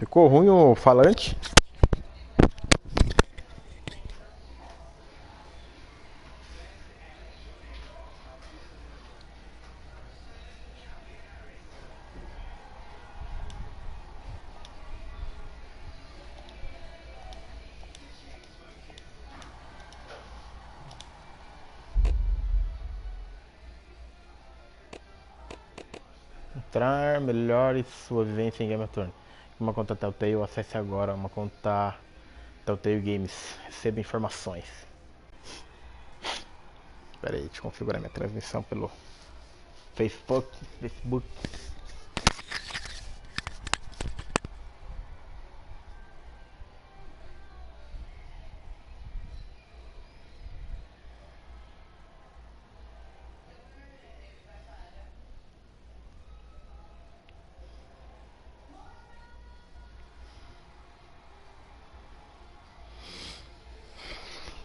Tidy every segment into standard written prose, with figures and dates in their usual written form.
Ficou ruim o falante? Entrar melhore sua vivência em Game of Thrones. Uma conta Telltale, acesse agora uma conta Telltale Games. Receba informações. Espera aí, deixa eu configurar minha transmissão pelo Facebook.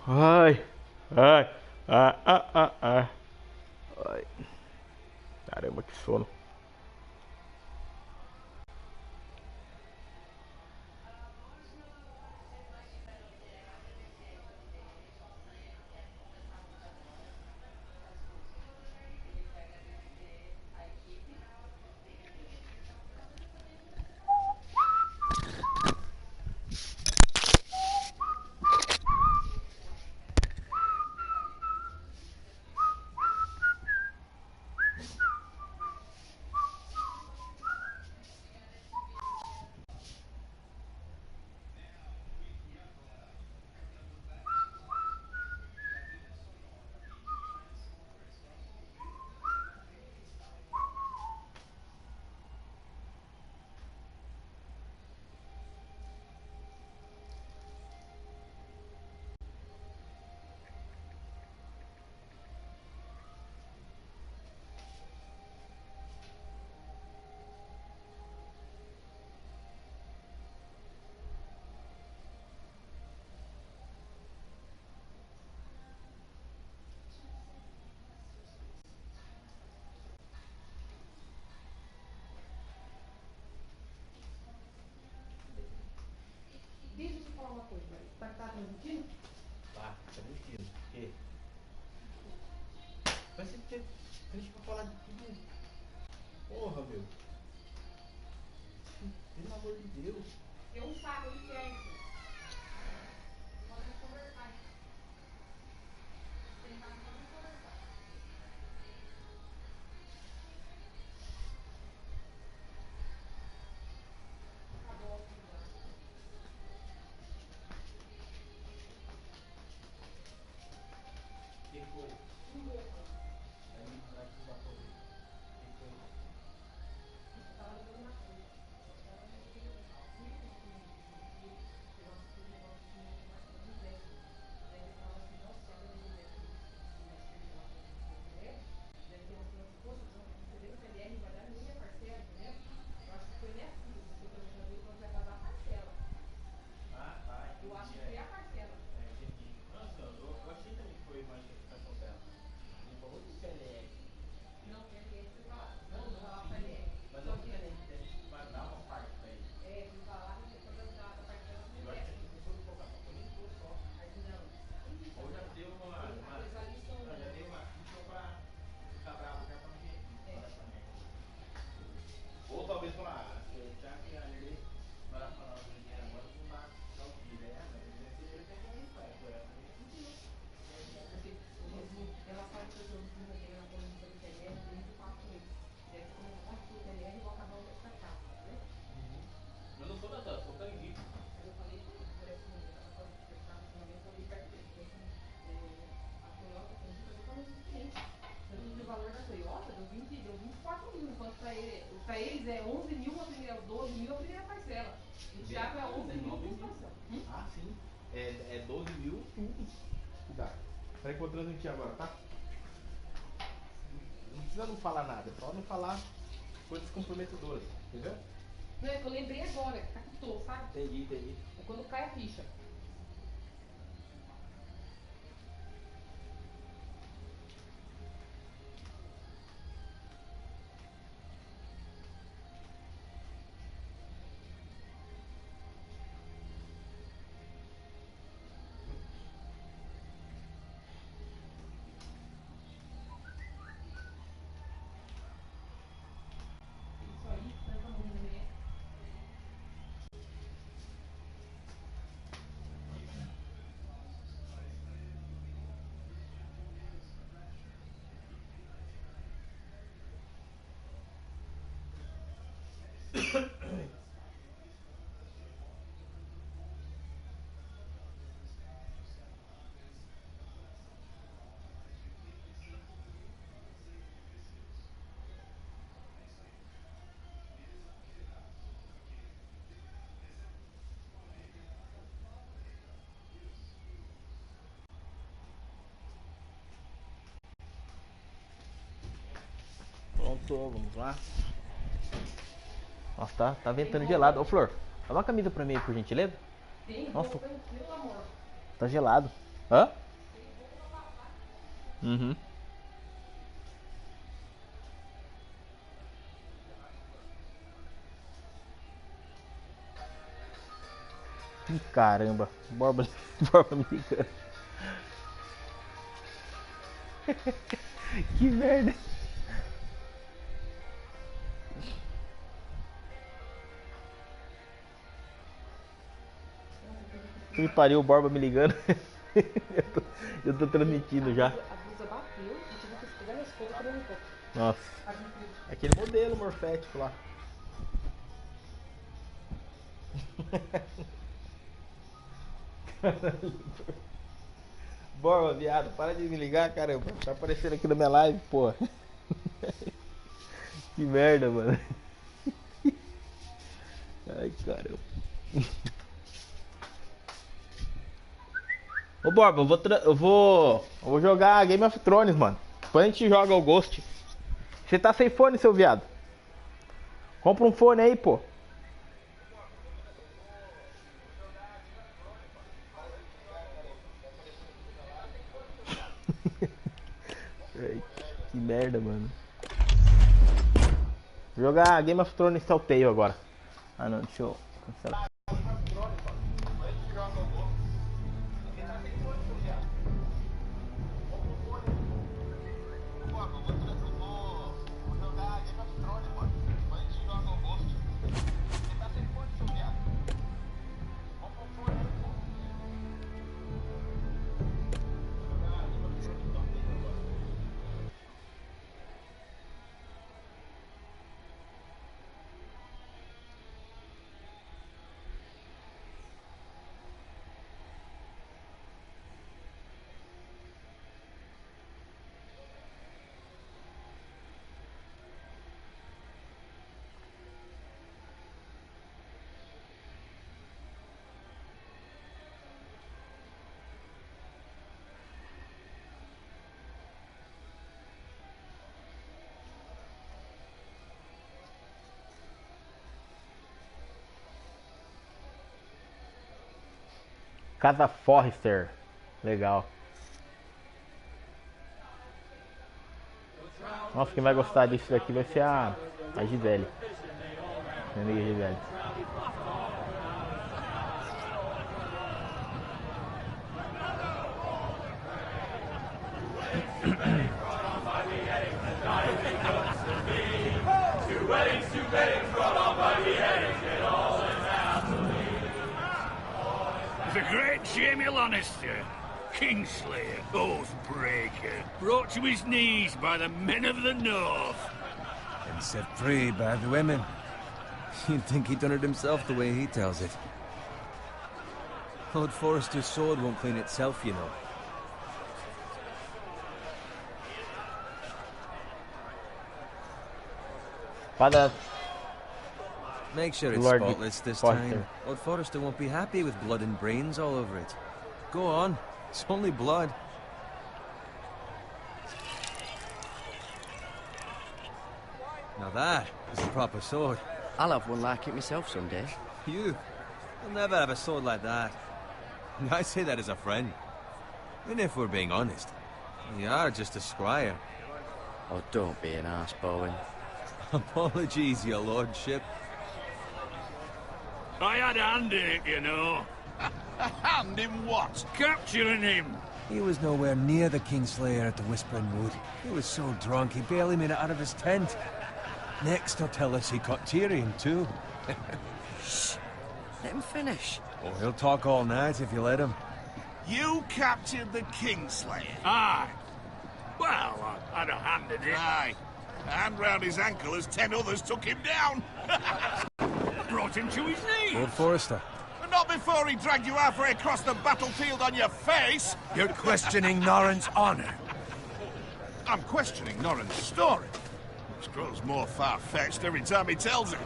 Ai, ai, ai. Ai, caramba, que sono. Deixa eu te falar uma coisa, Maria. Tá transmitindo? Tá transmitindo. O quê? Mas você tem gente pra falar de tudo. Porra, meu. Pelo amor de Deus. É um saco, onde que é isso? Podemos conversar. Sentar e podemos conversar. Acabou a atividade. Que foi? Um roupa. Aí vai que vai poder. Que foi? Eu tava lembrando uma coisa. Ela não tem calcinha, não tem vestido. Eu acho que o negócio de novo mais pra José. Daí ele falava assim, nossa, se a dona José se mais firme lá com a mulher, daí ele falou assim, poxa, você vê no PLR, não vai dar nem a parcela, entendeu? Eu acho que foi nessa que você foi perguntando ele quando vai pagar a parcela. Ah, tá, Eu acho entendi. que foi a parcela. Entendi. Nossa, eu achei também que foi uma explicação dela. Ele falou do CLR. Não, PLR foi falado. Não, Foi não, falado sim. PLR. Mas Só não que o que, CLR deve dar uma parte pra ele. foi falado que quando da parcela que Eu não acho que desce. aqui não foi colocar, só comentou só. Aí não. Então, Ou já deu aqueles ali são. não, já deu uma ficha pra ficar bravo já pra não vir aqui. É. Falar essa merda. Ou talvez falar, já que a lei vai falar o dinheiro agora, não dá pra ouvir, né? Mas ele deve ter pegado isso, é, foi essa mesmo sentido. Porque ela sabe que eu não comentei na política do PLR, eu tenho muito papo com eles. Daí você começa, o PLR, eu vou acabar o mês pra cá, né? Eu não sou da sou canguito. Aí eu falei com ele, por assim, eu tava falando que eu tava relacionamento ali perto dele. Falei assim, a Toyota tem que fazer para os clientes. Tanto que o valor da Toyota deu 24 mil, enquanto pra eles é 11 mil, 12 mil a primeira parcela. O Thiago é 11 mil com expansão. Ah, sim. É 12 mil tudo. Cuidado. Peraí que eu vou transmitir agora, tá? Não precisa não falar nada, só não falar coisas comprometedoras, entendeu? Não, é que eu lembrei agora, que captou, sabe? Entendi. É quando cai a ficha. Pronto, vamos lá. Nossa, tá ventando gelado. Ô, Flor, dá uma camisa pra mim, por gentileza. Tem Nossa, roupa tranquilo, amor. tá gelado. Hã? Tem roupa pra passar. Uhum. Ih, caramba, Borba, Borba me ligando. Que merda. Que pariu, o Borba me ligando. eu tô transmitindo já. A blusa bateu, a gente vai pegar minhas coisas pra não. Nossa. Aquele modelo morfético lá. Borba, viado, para de me ligar, caramba. Tá aparecendo aqui na minha live, pô. Que merda, mano. Ai, caramba. Ô, Borba, eu vou jogar Game of Thrones, mano. Depois a gente joga o Ghost. Você tá sem fone, seu viado? Compra um fone aí, pô. Ai, que merda, mano. Vou jogar Game of Thrones Telltale agora. Ah, não, deixa eu cancelar. Casa Forrester. Legal. Nossa, quem vai gostar disso daqui vai ser a Gisele. Minha amiga Gisele. The great Jamie Lannister, Kingslayer, Oathbreaker, brought to his knees by the men of the North. And set free by the women. You'd think he'd done it himself the way he tells it. Lord Forrester's sword won't clean itself, you know. Father. Make sure it's Lord spotless this Forrester. time. Lord Forrester won't be happy with blood and brains all over it. Go on. It's only blood. Now that is a proper sword. I'll have one like it myself someday. You'll never have a sword like that. And I say that as a friend. And if we're being honest, you are just a squire. Oh, don't be an arse, Bowen. Apologies, your lordship. I had a hand in it, you know. A hand in what? Capturing him. He was nowhere near the Kingslayer at the Whispering Wood. He was so drunk he barely made it out of his tent. Next he'll tell us he caught Tyrion too. Shh. Let him finish. Oh, he'll talk all night if you let him. You captured the Kingslayer? Aye. Well, I had a hand in it. Aye. A hand round his ankle as 10 others took him down. Brought him to his knees. Lord Forrester. But not before he dragged you halfway across the battlefield on your face! You're questioning Norrin's honor. I'm questioning Norrin's story. Which grows more far-fetched every time he tells it.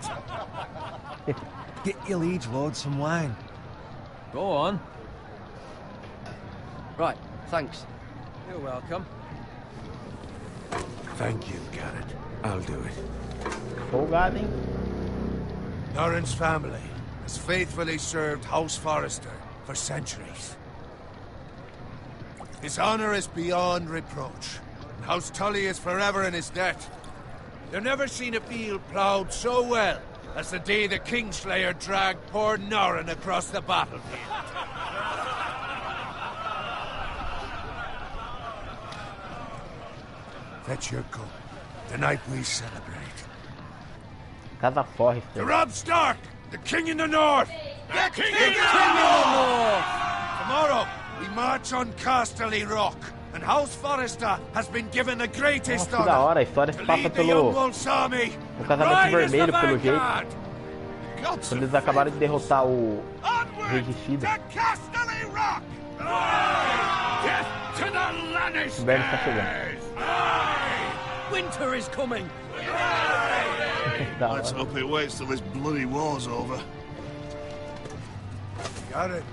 Get your liege lord some wine. Go on. Right, thanks. You're welcome. Thank you, Garrett. I'll do it. Folgado, hein? Norrin's family has faithfully served House Forrester for centuries. His honor is beyond reproach, and House Tully is forever in his debt. You've never seen a field ploughed so well as the day the Kingslayer dragged poor Norrin across the battlefield. Fetch your cup. Tonight we celebrate. Casa Forrester. To Robb Stark, the king in the north! The king in the north! Tomorrow, we march on Casterly Rock, and House Forrester has been given the greatest Nossa, que da honor hora, a história se to passa lead the young pelo Wolf's army. o casamento Ride as the vermelho, pelo jeito. vanguard. Quando eles acabaram de derrotar o Regicida. To Casterly Rock! Death to the Lannisters! O inverno está chegando. Winter is coming! Da hora. Let's hope it waits till this bloody war's over. Got it.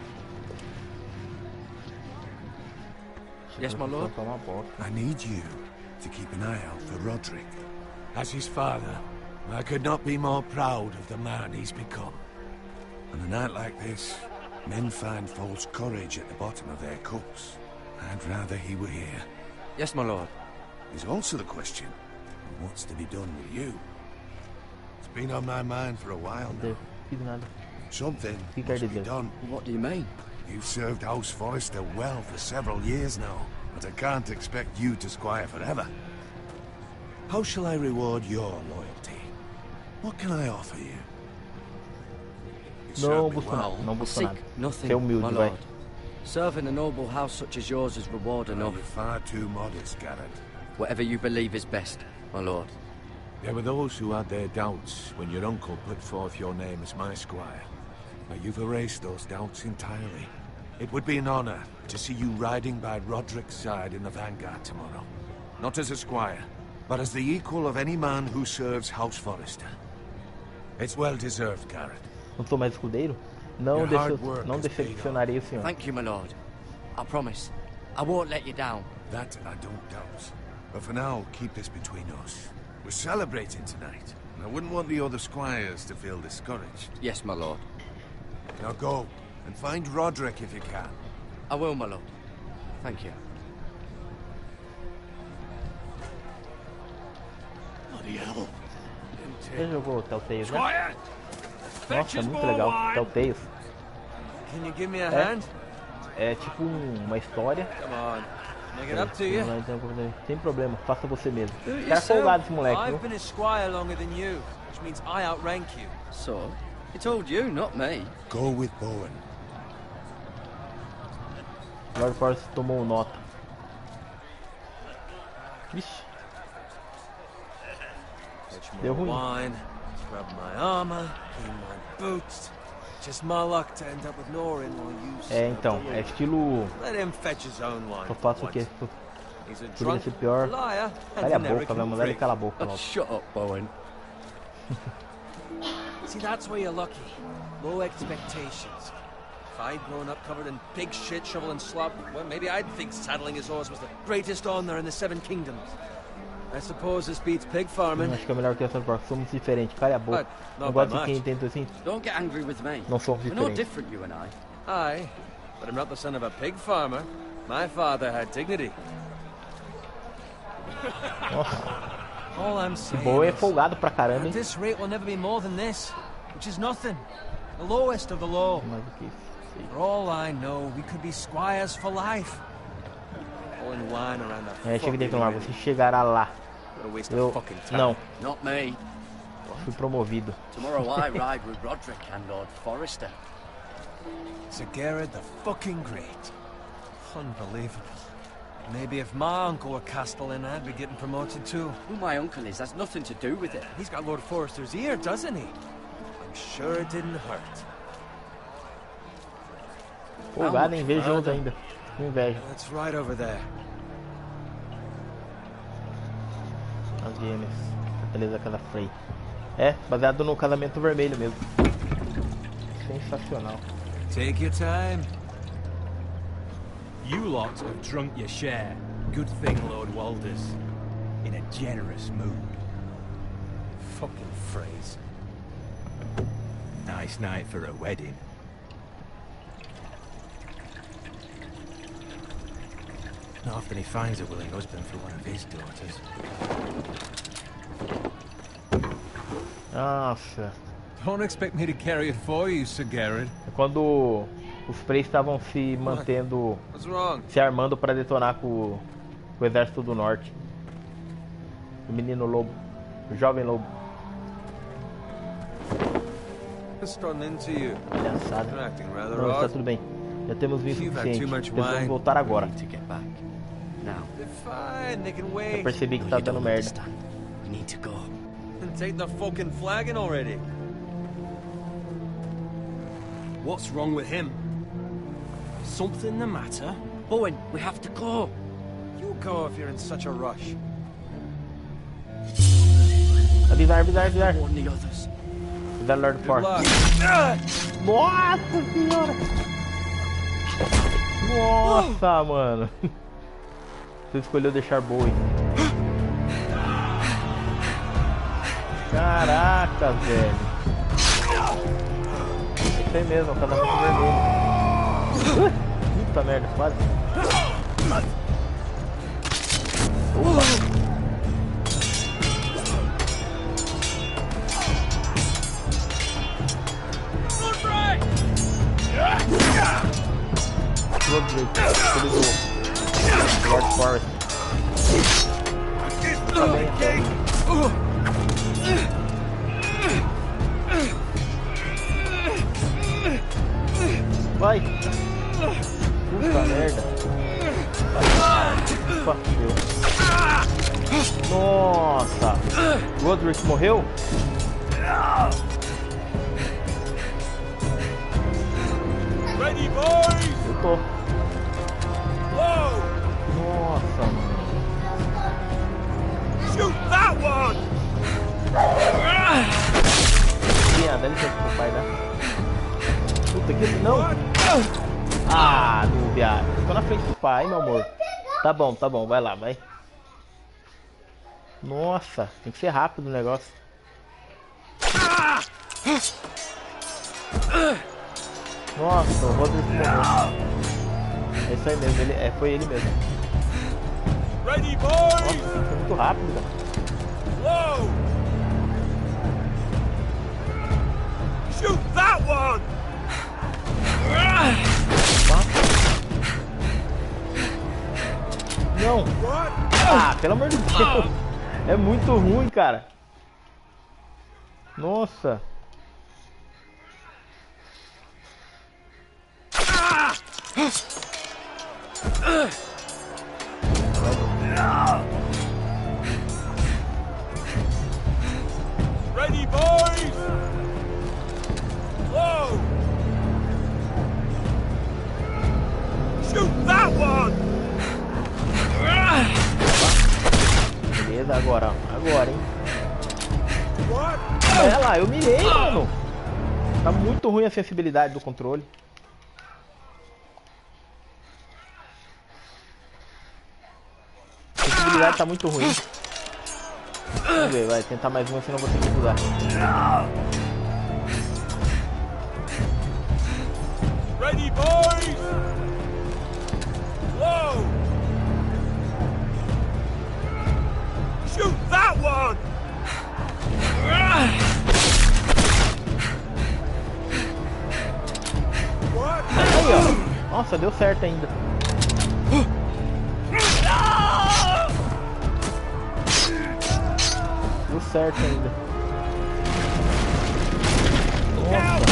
Yes, my lord. Tomar bosta. I need you to keep an eye out for Roderick. As his father, I could not be more proud of the man he's become. On a night like this, men find false courage at the bottom of their cups. I'd rather he were here. Yes, my lord. There's also the question of what's to be done with you. It's been on my mind for a while now. Fiz nada. Something Fica must de be Deus. done. What do you mean? You've served House Forrester well for several years now, but I can't expect you to squire forever. How shall I reward your loyalty? What can I offer you? You Não served me busco nada, well. não I busco seek nada. nothing, Ser my humilde, vai. lord. Serving a noble house such as yours is reward Oh, enough. you're far too modest, Garrett. Whatever you believe is best, my lord. There were those who had their doubts when your uncle put forth your name as my squire. But you've erased those doubts entirely. It would be an honor to see you riding by Roderick's side in the vanguard tomorrow. Not as a squire, but as the equal of any man who serves House Forrester. It's well deserved, Garrett. Não sou mais escudeiro? Não, Your hard work não has paid decepcionarei o senhor. Thank you, my lord. I promise. I won't let you down. That I don't doubt. But for now, keep this between us. We're celebrating tonight, and I wouldn't want the other squires to feel discouraged. Yes, my lord. Now go, and find Roderick if you can. I will, my lord. Thank you. Bloody hell. Você jogou Telltales, né? Quiet! Fetch Nossa, us muito more legal. wine! Telltales. Can you give me a hand? É tipo uma história. Come on. Make it É, up to you. Sem problema, faça você mesmo. Do it Cara yourself. folgado esse moleque, I've viu? been a squire longer than you, which means I outrank you. So, he told you, not me. Go with Bowen. Lord Forrester tomou nota. Vixe, Fetch Deu more ruim. wine, scrub my armor, clean my boots. Just my luck to end up with Norrin while you é então, é estilo. Let him fetch his own wine. Só faço o quê? He's a Poderia drunk ser pior. liar and Cala a an boca, vai arrogant mandar ele prick. calar a boca Oh, logo. shut up, Bowen. See, that's where you're lucky. Low expectations. If I'd grown up covered in pig shit, shovel and slop, well, maybe I'd think saddling his horse was the greatest honor in the Seven Kingdoms. I suppose this beats pig farming. Acho que é melhor que essa porca. Somos diferentes, cala a boca. But Não not gosto by de quem much. tenta assim. Don't get angry with me. Não somos We're no diferentes. different, you and I. Aye, but I'm not the son of a pig farmer. My father had dignity. Nossa, All I'm esse saying Bowen é is, folgado pra caramba, at hein? this rate will never be more than this, which is nothing. The lowest of the low. Mais do que isso. Sei. For all I know, we could be squires for life. Pouring wine around the É, chega de fucking reclamar, ring. você chegará lá. What a waste Eu. of fucking time. Não, Not me. fui promovido. Tomorrow I ride with Roderick and Lord Forrester. Sir Garrett the fucking Great. Unbelievable. Maybe if my uncle were castellan, I'd be getting promoted too. Who my uncle is has nothing to do with it. He's got Lord Forrester's ear, doesn't he? I'm sure it didn't hurt. Folgado, invejoso ainda. Com inveja. It's right over there. As games. Beleza, Casa Frey. É, baseado no Casamento Vermelho mesmo. Sensacional. Take your time. You lot have drunk your share. Good thing Lord Walder's in a generous mood. Fucking phrase. Nice night for a wedding. Not often he finds a willing husband for one of his daughters. Nossa. Don't expect me to carry it for you, Sir Garrett. É quando os Freys estavam se mantendo, What's wrong? se armando para detonar com o exército do norte. O menino lobo, o jovem lobo. Just run into you. Palhaçada. You're acting rather Não, está odd. tudo bem. Já temos visto o You've had too suficiente. much Precisamos wine. voltar agora. We need to get back. Now. They're fine, they can Eu wait. percebi que No, tá you dando don't merda. understand. We need to go. And take the fucking flagon already. What's wrong with him? Something the matter? Owen, we have to go. You go if you're in such a rush. Avisar, avisar, avisar. Warn the others. Avisar Lord Good Force. luck. Nossa senhora! Nossa, mano. Você escolheu deixar boi. Caraca, velho. Isso aí mesmo, Casamento Vermelho. Puta merda, quase. Aquele do Lord Forrester. Tá bem, vai! Puta merda! Ufa, deu. Nossa! Roderick morreu? Ready, boys! Eu tô. Whoa! Nossa, mano. Shoot that one! Dá licença pro pai, né? Puta que não! Ah, não, viado. Tô na frente do pai, meu amor. Tá bom, vai lá, vai. Nossa, tem que ser rápido o negócio. Nossa, o Rodrigo morreu. É isso aí mesmo, foi ele mesmo. Ready, Nossa, boys! foi muito rápido, cara. Whoa! Shoot that one! Não! What? Ah, pelo amor de Deus! É muito ruim, cara. Nossa! Ready, boys! Whoa! Shoot that one! Beleza, agora, hein? What? Olha lá, eu mirei, mano. Tá muito ruim a sensibilidade do controle. A sensibilidade tá muito ruim. Vamos ver, vai tentar mais uma, senão eu vou ter que mudar. Ready, boys! Whoa! Shoot that one! What? Aí, ó. Nossa, deu certo ainda. Deu certo ainda. Nossa.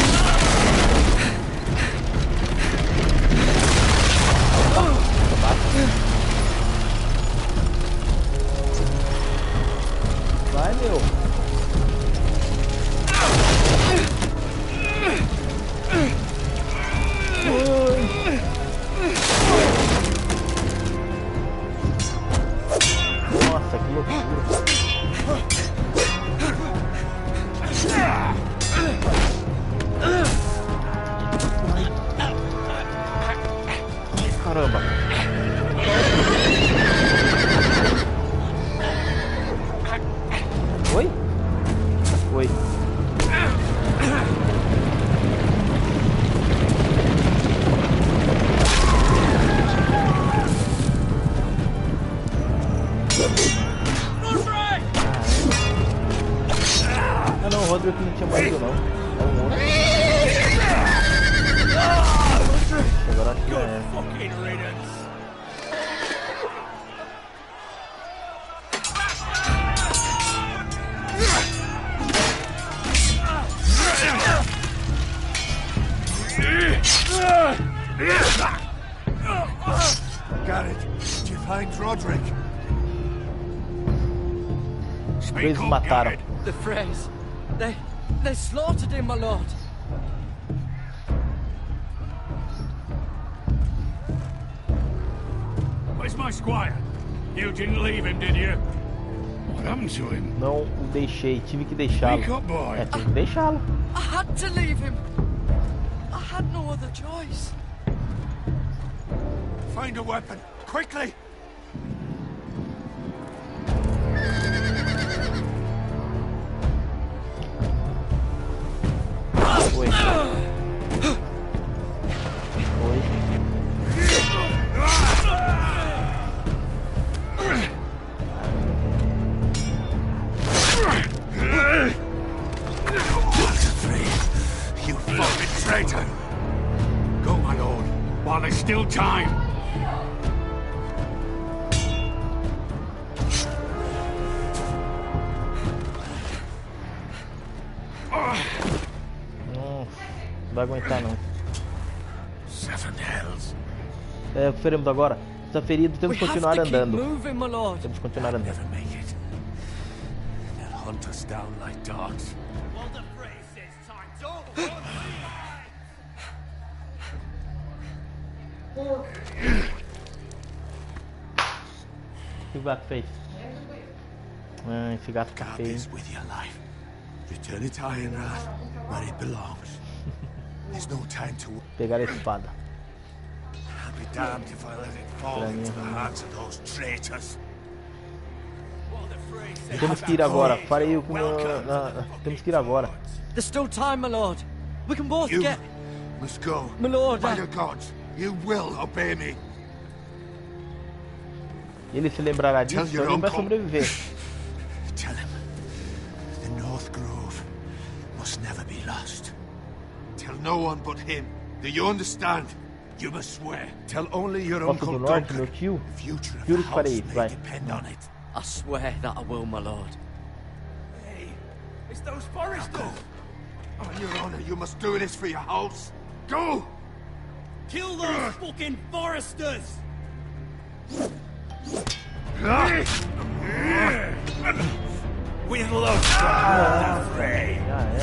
Caramba. Oi? Oi. Ah não, o Rodrigo não tinha morrido não. Era um outro. Agora acho que é. Garrett, did you find Roderick? Eles mataram. The Freys. They slaughtered him, my lord. Where's my squire? You didn't leave him, did you? What happened to him? Não o deixei, tive que deixá-lo. Speak up, boy. É, tive que deixá-lo. I had to leave him. I had no other choice. Find a weapon, quickly! Oi. Oi. You fucking traitor! Go, my lord, while there's still time. Não vai aguentar não. Seven hells. É o que faremos agora? Está ferido, temos que We have continuar to keep andando. moving, my lord. Temos que continuar andando. Never make it. They'll hunt us down like dogs. Well, the phrase says time. Don't O que o gato fez? Ah, esse gato tá Guard feio. this with your life. Return it to Ironrath, where it belongs. There's no time to... Pegar a espada. I'll be damned if I let it fall into the hands of those traitors. Temos que ir agora. Farei o que temos que ir agora. There's still time, my lord. We can both You get... must go. My lord, By the gods, you will obey me. Ele se lembrará disso, Tell your então ele vai uncle. sobreviver. Tell him the North Grove must never be lost. Tell no one but him. Do you understand? You must swear. Tell only your Costa uncle do Norte, Duncan. meu tio. The future of Juro the que farei house isso, may vai. depend on it. I swear that I will, my lord. Hey, it's those Forresters. On your honor, you must do this for your house. Go! Kill those fucking Forresters. With love, Frey. Já é.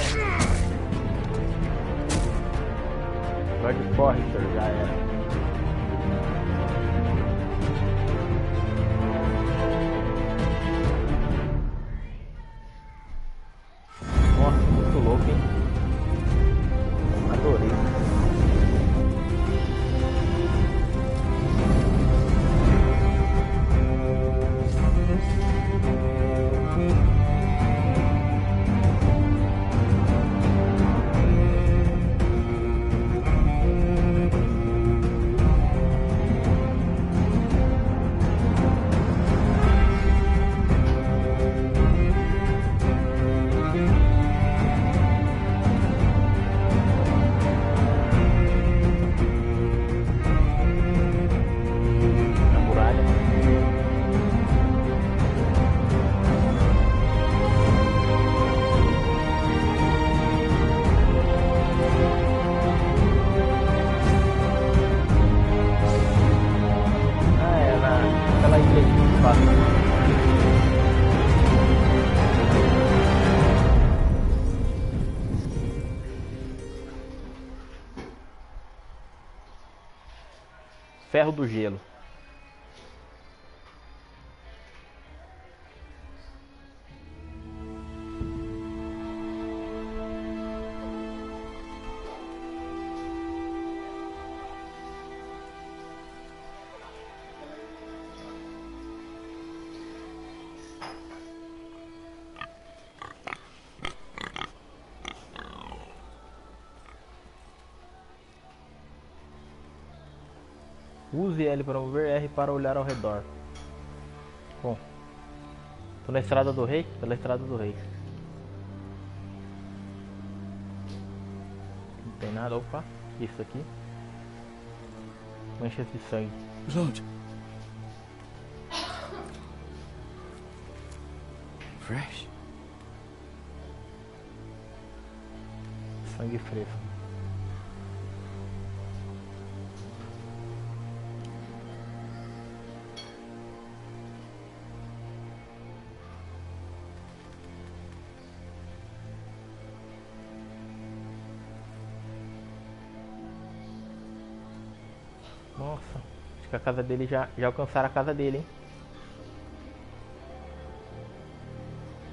Casa Forrester, já era. Nossa, muito louco, hein? Adorei. A muralha. Ah, é naquela ilha de fato. Ferro do gelo. Use L para mover, R para olhar ao redor. Bom. Tô na estrada do rei? Pela estrada do rei. Não tem nada, opa. Isso aqui. Manchas de sangue. Blood. Fresh. Sangue fresco. Nossa, acho que a casa dele já alcançaram a casa dele, hein?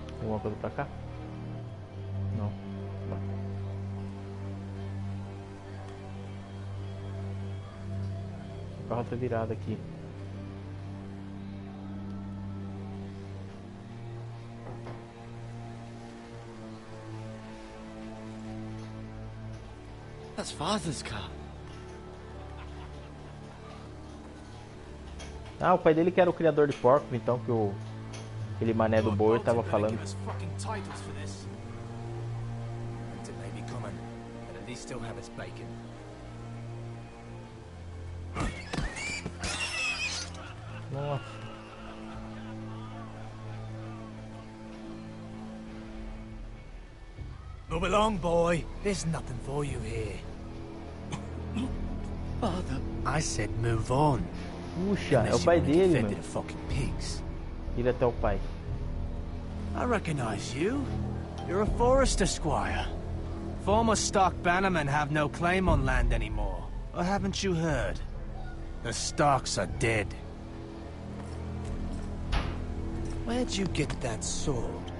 Tem alguma coisa pra cá? Não. O carro tá virado aqui. That's Father's car. Ah, o pai dele que era o criador de porcos, então, que aquele mané do boi tava falando. Nossa. Move along, boy. There's nothing for you here. Father. I said move on. Puxa, é o pai dele, mano. Fucking pigs. Ir até o pai. I recognize you. You're a Forrester squire. Former Stark bannermen have no claim on land anymore. Or haven't you heard? The Starks are dead. Where'd you get that sword?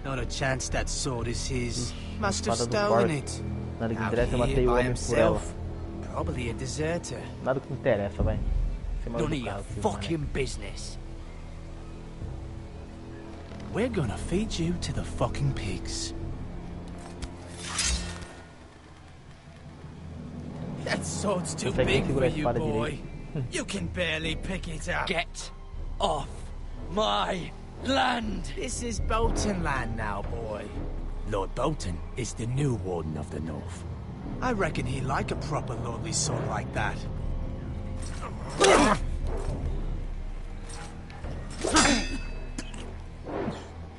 Not a chance that sword is his. Must have stolen it. Nada que interessa, eu matei o homem por ela. Probably a deserter. Nada que interessa, vai. None of your fucking business. We're gonna feed you to the fucking pigs. That sword's too big for you, boy. You can barely pick it up. Get off my land! This is Bolton land now, boy. Lord Bolton is the new Warden of the North. I reckon he'd like a proper lordly sword like that.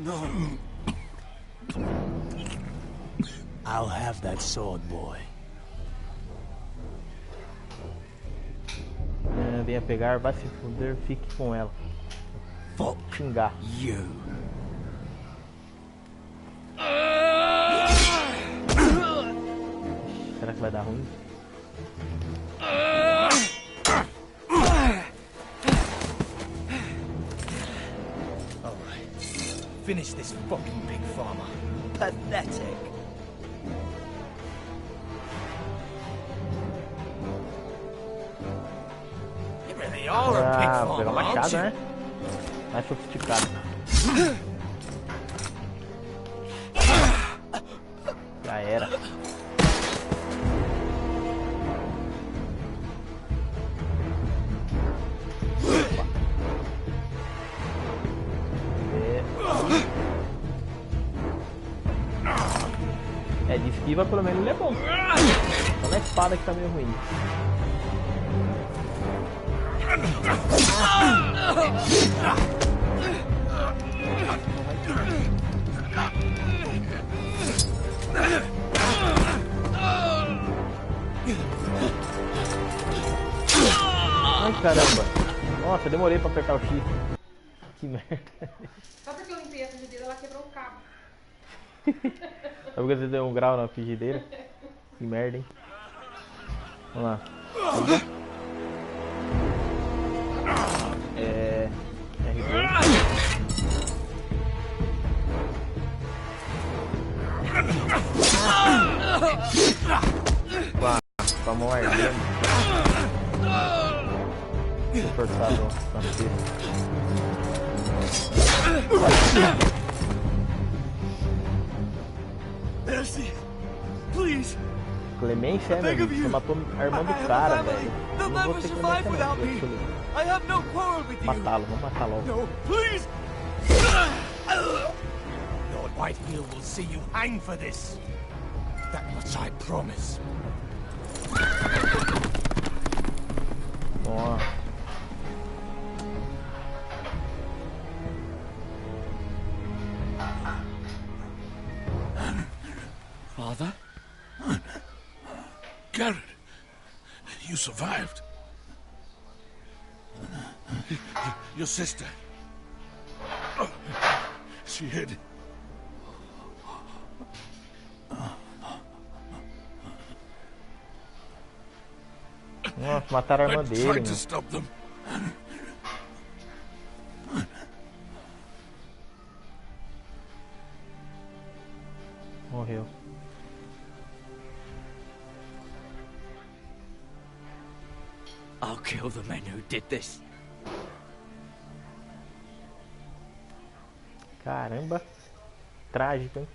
No. I'll have that sword, boy. Venha pegar, vai se fuder, fique com ela. Fuck xingar. You. Será que vai dar ruim? Alright. Finish this fucking pig farmer. Pathetic. You really are a pig Vou farmer, pegar aren't machado, you? né? Mais sofisticado. Já era. É, de esquiva pelo menos ele é bom. Só na espada que tá meio ruim. Ai caramba. Nossa, demorei pra apertar o X. Que merda. Só porque eu limpei a frigideira, ela quebrou o cabo. Só porque você deu um grau na frigideira. Que merda, hein? Vamos lá. R2. Com a mão ardendo. Forçado na testa. Mercy, please. Clemência, meu amigo? Você matou a irmã do cara, velho. Eu não vou ter clemência não. Deixa eu matá-lo, vamos matar logo. No, please! Lord Whitehill will see you hang for this. That much I promise. Nossa. Father? Garrett, you survived. Your sister. She hid. Nossa, mataram a irmã I dele, tried mano. to stop them. Morreu. I'll kill the men who did this. Caramba. Trágico, hein?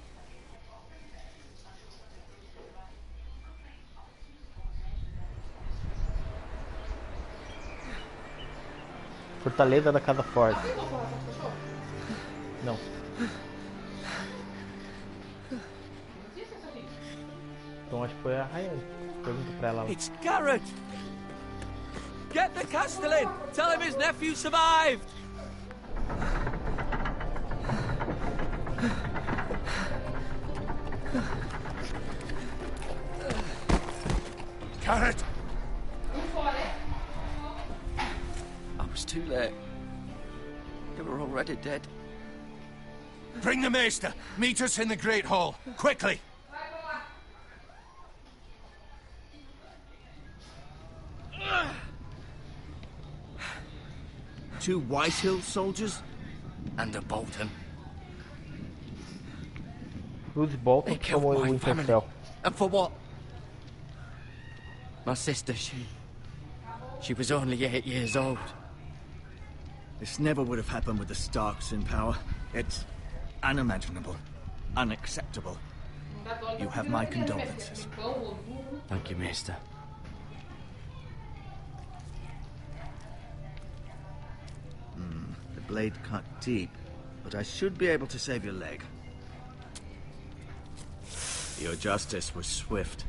Fortaleza da Casa Forrester. Não. Então acho que foi a Ryan. Pergunta pra ela. It's Garrett! Get the Castellan! Tell him his nephew survived! Garrett! I was too late. They were already dead. Bring the maester. Meet us in the Great Hall. Quickly. Two Whitehill soldiers? And a Bolton. Cruz Bolton They killed tomou o my family. Winterfell. And for what? My sister, she was only 8 years old. This never would have happened with the Starks in power. It's unimaginable. Unacceptable. You have my condolences. Thank you, Maester. The blade cut deep, but I should be able to save your leg. Your justice was swift.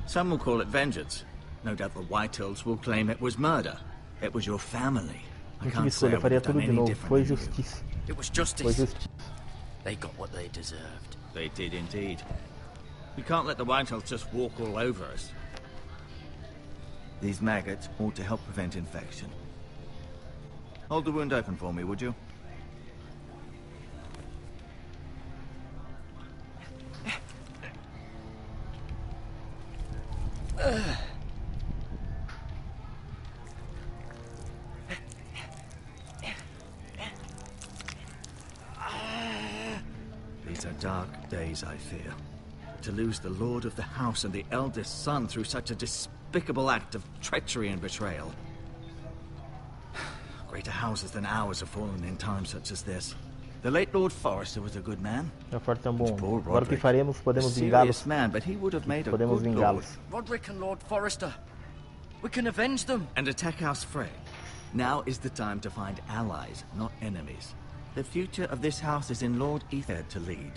Some will call it vengeance. No doubt the Whitehills will claim it was murder. It was your family. I Não tive can't say I escolha, would faria have done tudo de any novo. different Foi than you. justiça. It was Foi justice. justiça. They got what they deserved. They did indeed. We can't let the Whitehills just walk all over us. These maggots ought to help prevent infection. Hold the wound open for me, would you? These are dark days, I fear. To lose the lord of the house and the eldest son through such a despicable act of treachery and betrayal. Greater houses than ours have fallen in times such as this. The late Lord Forrester was a good man. Já foi tão bom. Poor Agora o que Roderick. faremos? A Podemos serious vingá-los. man, but he would have made a Podemos good lord. vingá-los. Roderick and Lord Forrester. We can avenge them. And attack House Frey. Now is the time to find allies, not enemies. The future of this house is in Lord Ether to lead.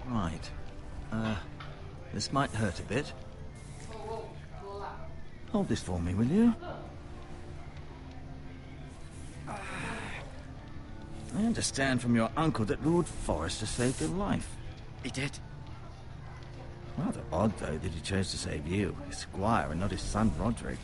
Right. This might hurt a bit. Hold this for me, will you? I understand from your uncle that Lord Forrester saved your life. He did. Rather odd, though, that he chose to save you, his squire, and not his son Roderick.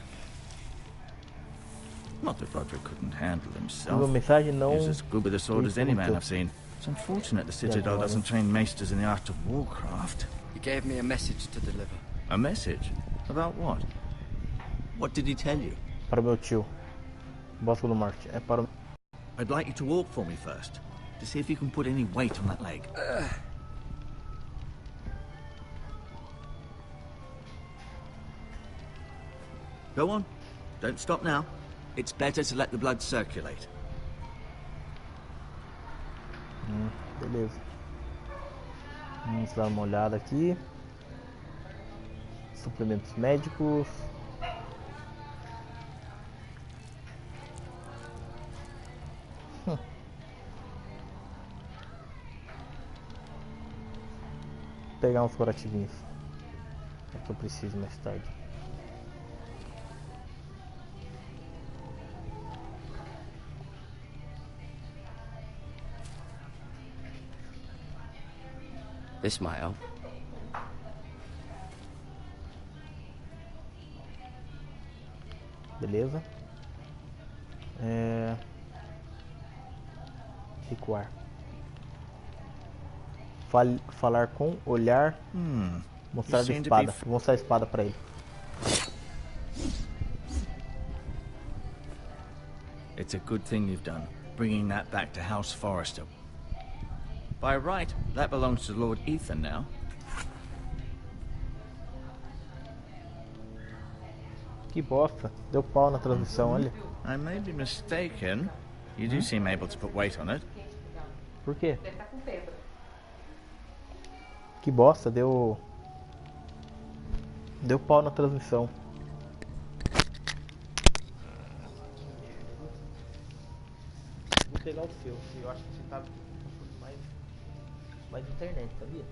Not that Roderick couldn't handle himself. Uma mensagem não. He's as good with a sword as any man I've seen. It's unfortunate the Citadel doesn't train maesters in the art of warcraft. He gave me a message to deliver. A message? About what? What did he tell you? Para o meu tio. Bosco do Norte. É para o... I'd like you to walk for me first, to see if you can put any weight on that leg. Go on. Don't stop now. It's better to let the blood circulate. Beleza. Vamos dar uma olhada aqui. Suplementos médicos. Vou pegar uns curativinhos. É que eu preciso mais tarde. This might help. Beleza. Recuar. Falar com, olhar. Mostrar a espada. Vou mostrar a espada pra ele. It's a good thing you've done, bringing that back to House Forrester. By right, that belongs to Lord Ethan now. Que bosta. Deu pau na transmissão, olha. I may be mistaken. You do seem able to put weight on it. Por quê? Deve estar com febre. Que bosta, deu pau na transmissão. Vou pegar o seu, eu acho que você tá mais internet, sabia?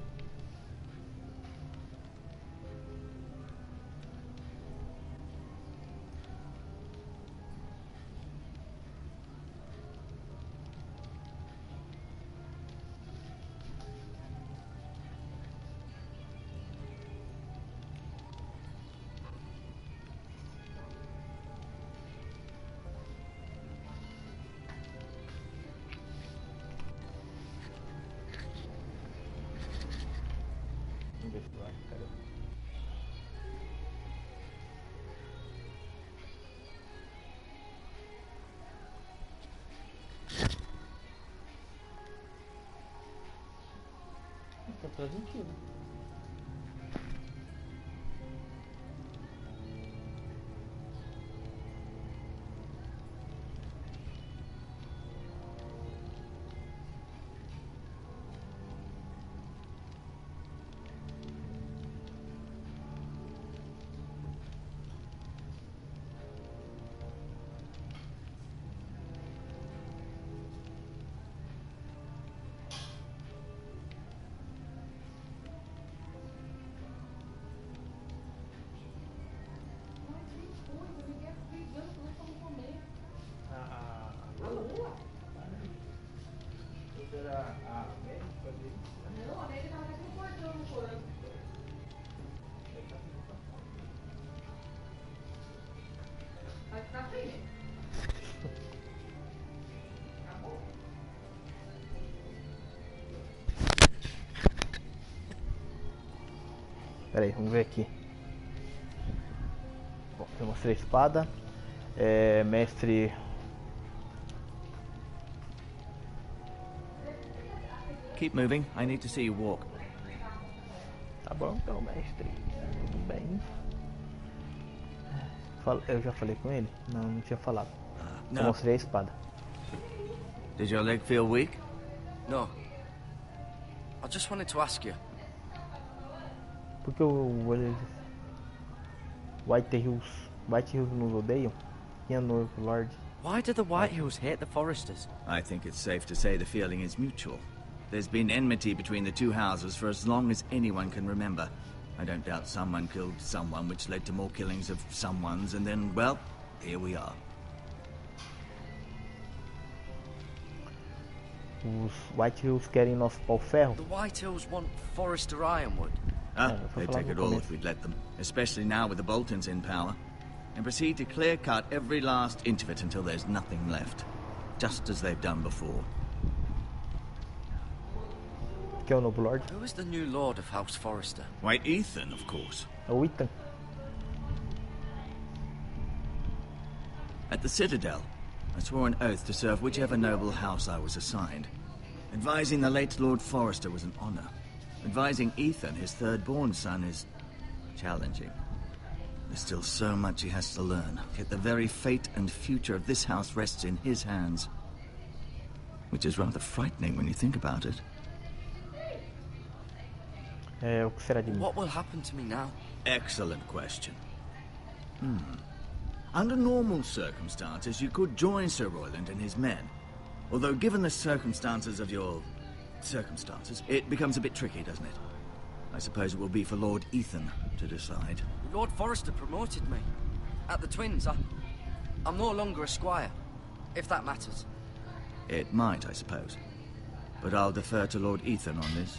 Tá transmitido. Não, a médica tava aqui no portão, no chorando. Vai ficar frio. Acabou. Pera aí, vamos ver aqui. Bom, eu mostrei a espada. Mestre. Keep moving. I need to see you walk. Tá bom então, mestre. Tudo bem. Eu já falei com ele? Não tinha falado. Eu No. mostrei a espada. Did your leg feel weak? No. I just wanted to ask you. Porque White Hills nos odeiam? Quem é North Lord? Why do the White Hills hate the Forresters? I think it's safe to say the feeling is mutual. There's been enmity between the two houses for as long as anyone can remember. I don't doubt someone killed someone, which led to more killings of someones, and then, well, here we are. Os White Hills querem nosso pau-ferro? The White Hills want Forrester Ironwood. They'd take it all if we'd let them, especially now with the Boltons in power, and proceed to clear-cut every last inch of it until there's nothing left, just as they've done before. Que é o Novo Lord? Who is the new Lord of House Forrester? White Ethan, of course. É o Ethan. At the Citadel, I swore an oath to serve whichever noble house I was assigned. Advising the late Lord Forrester was an honor. Advising Ethan, his third-born son, is challenging. There's still so much he has to learn, yet the very fate and future of this house rests in his hands. Which is rather frightening when you think about it. O que será de mim? What will happen to me now? Excellent question. Under normal circumstances, you could join Sir Royland and his men. Although, given the circumstances of your circumstances, it becomes a bit tricky, doesn't it? I suppose it will be for Lord Ethan to decide. Lord Forrester promoted me. At the Twins, I'm no longer a squire, if that matters. It might, I suppose. But I'll defer to Lord Ethan on this.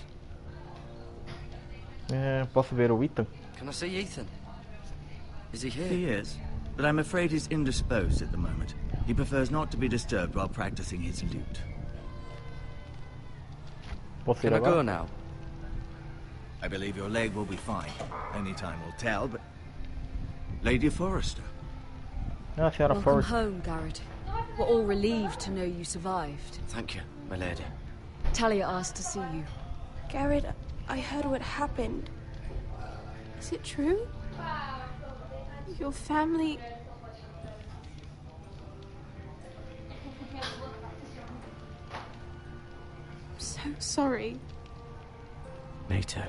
Posso ver o Ethan? Can I see Ethan? Is he here? He is, but I'm afraid he's indisposed at the moment. He prefers not to be disturbed while practicing his lute. Posso ir Can I go agora? now? I believe your leg will be fine. Only time will tell, but... Lady Forrester. Ah, Senhora Welcome Forrester. home, Garrett. We're all relieved to know you survived. Thank you, my lady. Talia asked to see you. Garrett, I heard what happened. Is it true? Your family... I'm so sorry. Me too.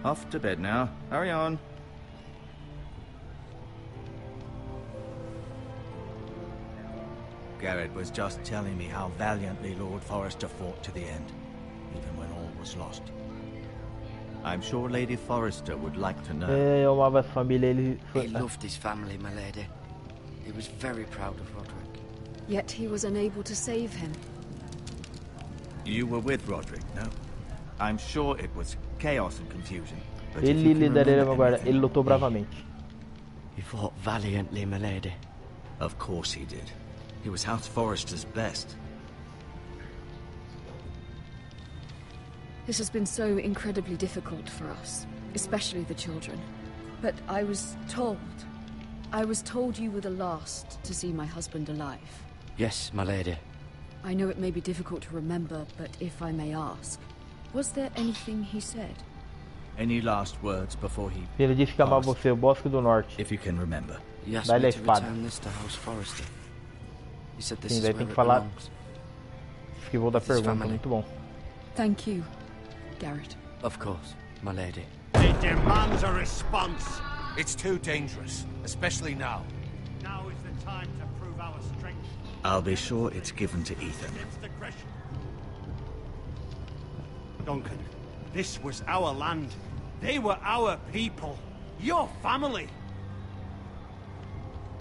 Off to bed now. Hurry on. Garrett was just telling me how valiantly Lord Forrester fought to the end, even when all was lost. I'm sure Lady Forrester would like to know. Eu amava essa família. Ele He loved his family, my lady. He was very proud of Roderick. Yet he was unable to save him. You were with Roderick, no? I'm sure it was chaos and confusion. But if Ele you can lideraria remember meu guarda. anything- Ele lutou bravamente. He fought valiantly, my lady. Of course he did. He was House Forrester's best. This has been so incredibly difficult for us, especially the children. But I was told you were the last to see my husband alive. Yes, my lady. I know it may be difficult to remember, but if I may ask, was there anything he said? Any last words before he... Ele disse que amava passed? você, o Bosque do Norte. If you can remember. He asked Dá-lhe me a to espada. return this to House Forrester. He said this Sim, is daí where tem que it falar. belongs. Esquivou da With his pergunta, family. muito bom. Thank you, Garrett. Of course, my lady. It demands a response. It's too dangerous, especially now. Now is the time to prove our strength I'll be sure it's given to Ethan. against aggression. Duncan, this was our land. They were our people. Your family.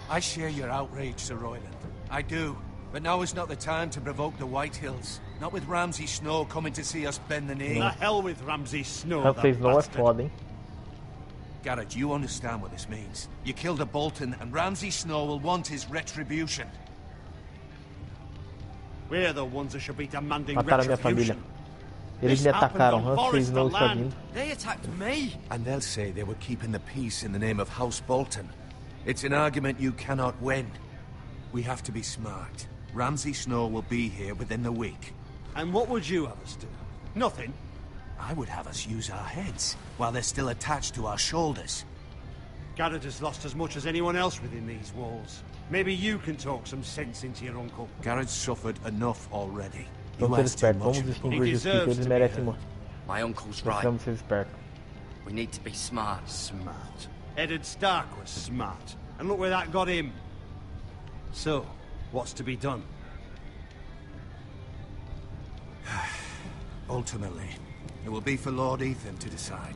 I share your outrage, Sir Royland. I do. But now is not the time to provoke the White Hills. Not with Ramsay Snow coming to see us bend the knee. The hell with Ramsay Snow, Ramsay that Snow é bastard. foda, hein? Garrett, you understand what this means. You killed a Bolton, and Ramsay Snow will want his retribution. We're the ones that should be demanding Mataram a minha família. retribution. Eles me atacaram. Ramsay Forrester Snow está land. vindo. They attacked me! And they'll say they were keeping the peace in the name of House Bolton. It's an argument you cannot win. We have to be smart. Ramsay Snow will be here within the week. And what would you have us do? Nothing. I would have us use our heads, while they're still attached to our shoulders. Garrett has lost as much as anyone else within these walls. Maybe you can talk some sense into your uncle. Garrett's suffered enough already. You Vamos ser asked too espertos. much Vamos of him. distinguir He os que deserves eles to be merecem heard. morrer. My uncle's right. Precisamos ser espertos. We need to be smart. Smart. Eddard Stark was smart. And look where that got him. So, what's to be done? Ultimately, it will be for Lord Ethan to decide.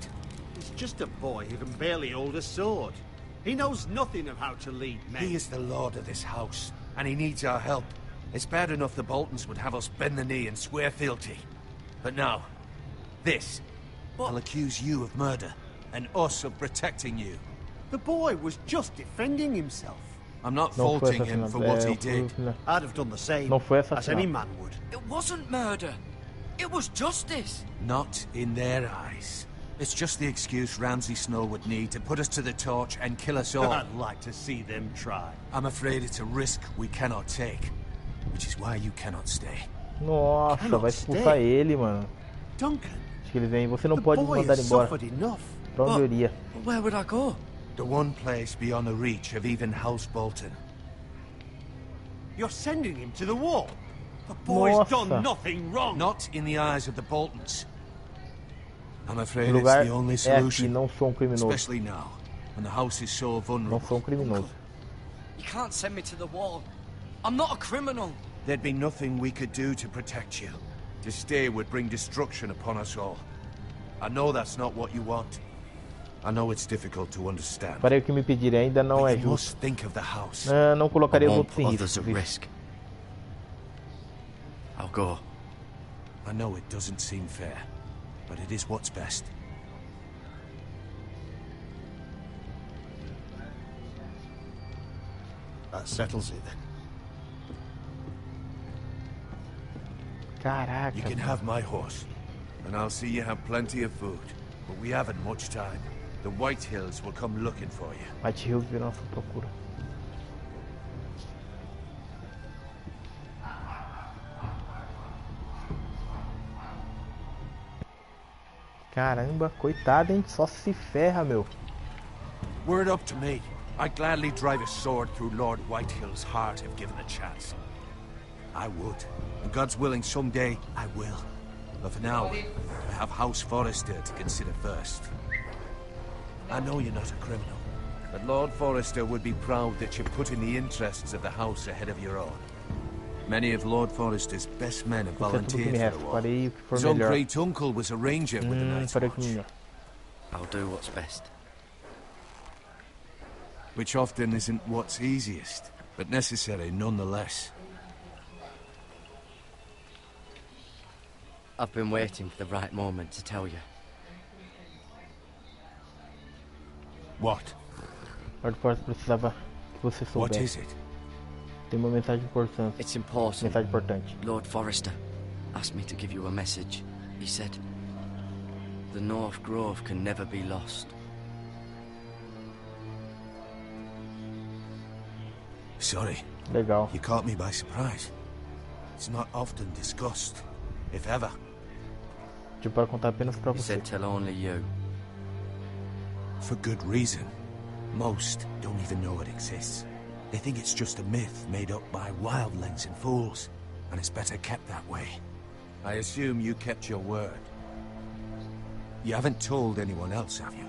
He's just a boy who can barely hold a sword. He knows nothing of how to lead men. He is the lord of this house, and he needs our help. It's bad enough the Boltons would have us bend the knee and swear fealty. But now, this. I'll accuse you of murder, and us of protecting you. The boy was just defending himself. I'm not Não foi faulting him assassinado. for what he Eu did. fui- I'd have done the same, Não foi as any assassinado. man would. It wasn't murder. It was justice. Not in their eyes. It's just the excuse Ramsay Snow would need to put us to the torch and kill us all. I'd like to see them try. I'm afraid it's a risk we cannot take, which is why you cannot stay. Nossa, vai expulsar ele, mano. Duncan, Acho que eles vêm. Você não the pode me boy mandar has embora. suffered enough. Pra onde eu iria? Where would I go? The one place beyond the reach of even House Bolton. You're sending him to the wall. The boy's Nossa. done nothing wrong. Not in the eyes of the Boltons. I'm O afraid it's lugar the only é aqui, solution. não sou um criminoso. Especially now, when the house is so Não vulnerable. sou um criminoso. You can't send me to the wall. I'm not a criminal. There'd be nothing we could do to protect you. To stay would bring destruction upon us all. I know that's not what you want. I know it's difficult to understand. Para o que me pedirem ainda não é But you justo. must think of the house. Não colocaria I os won't outros em put others risco. at risk. I'll go. I know it doesn't seem fair, but it is what's best. That settles it then. Caraca. You can have my horse, and I'll see you have plenty of food. But we haven't much time. The White Hills will come looking for you. White Hills virou nossa procura. Caramba, coitado, hein? Só se ferra, meu. Were it up to me, I'd gladly drive a sword through Lord Whitehill's heart if given a chance. I would. And God's willing, someday I will. But for now, I have House Forrester to consider first. I know you're not a criminal, but Lord Forrester would be proud that you're putting the interests of the house ahead of your own. Many of Lord Forrester's best men have Isso é tudo que me volunteered resta. for the war. Farei o que for His own melhor. great uncle was a ranger with the Night's Farei o que Watch. melhor. I'll do what's best. Which often isn't what's easiest, but necessary nonetheless. I've been waiting for the right moment to tell you. What? Lord Forrester precisava que você soubesse. What is it? Tem uma mensagem importante. It's important. Mensagem importante. Lord Forrester asked me to give you a message. He said, the North Grove can never be lost. Sorry. Legal. You caught me by surprise. It's not often discussed, if ever. Tipo, para contar apenas pra He você. said, tell only you. For good reason. Most don't even know it exists. They think it's just a myth made up by wildlings and fools, and it's better kept that way. I assume you kept your word. You haven't told anyone else, have you?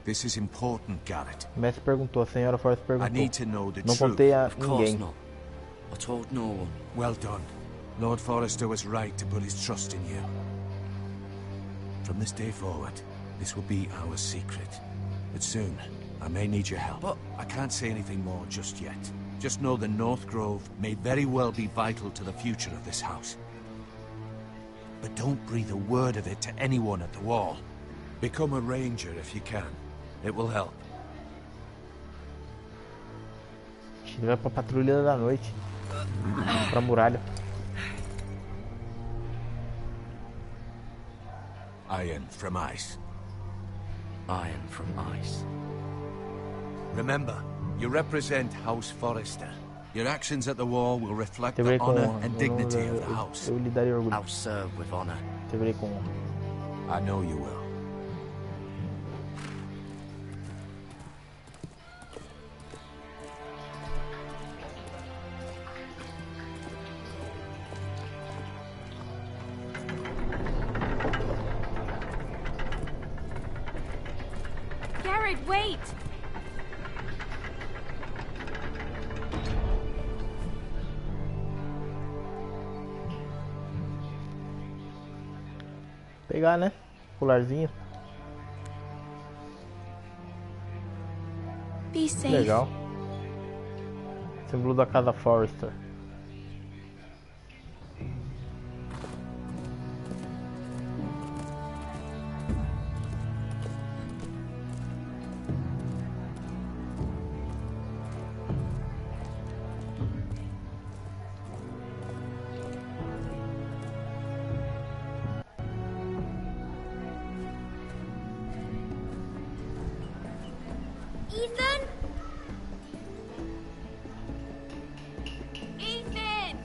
This is important, Garrett. O mestre perguntou, a senhora Forrester I perguntou. need to know the Não truth. contei a Of course ninguém. not. I told no one. Well done. Lord Forrester was right to put his trust in you. From this day forward, this will be our secret. But soon, I may need your help. But I can't say anything more just yet. Just know the North Grove may very well be vital to the future of this house. But don't breathe a word of it to anyone at the wall. Become a ranger if you can. It will help. Ele vai pra patrulha da noite. Pra muralha. Iron from ice. Iron from ice. Remember, you represent House Forrester. Your actions at the wall will reflect Te the verei com honor honra. and dignity of the house. Eu lhe darei orgulho. I'll serve with honor. Te verei com honra. I know you will. Garrett, wait! Pegar, né? Colarzinho. Be safe. Legal. Símbolo da Casa Forrester. Ethan? Ethan!